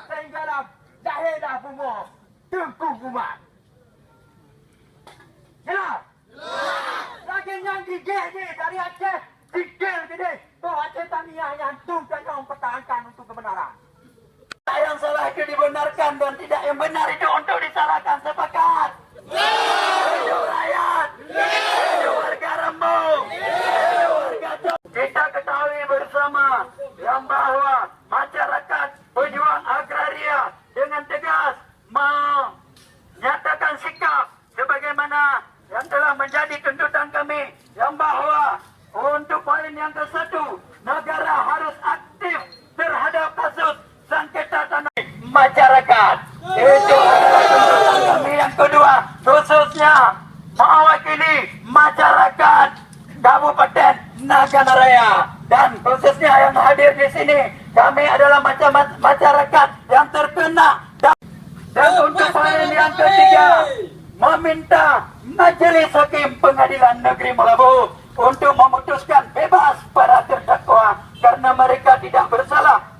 sehinggalah lahirlah bunga Tengku Umar. Jelas? Lagi yang gigih ni dari Aceh, gigih gede. Bahawa Aceh Tahniah yang tungkan yang pertahankan untuk kebenaran. Yang salah itu dibenarkan dan tidak yang benar itu untuk disalahkan. Sepakat? Hidup rakyat! Hidup warga Rembung! Hidup warga Johor! Kita ketahui bersama yang bahawa masyarakat pejuang agraria dengan tegas menyatakan sikap sebagaimana yang telah menjadi tuntutan kami yang bahawa untuk poin yang ke-1 negara harus aktif terhadap kasus sengketa tanah masyarakat. Itu adalah tuntutan kami yang kedua, khususnya mewakili masyarakat Kabupaten Nagana Raya dan khususnya yang hadir di sini kami adalah masyarakat yang terkena dan untuk poin yang ketiga meminta Majelis Hakim Pengadilan Negeri Melabu untuk memutuskan bebas para terdakwa karena mereka tidak bersalah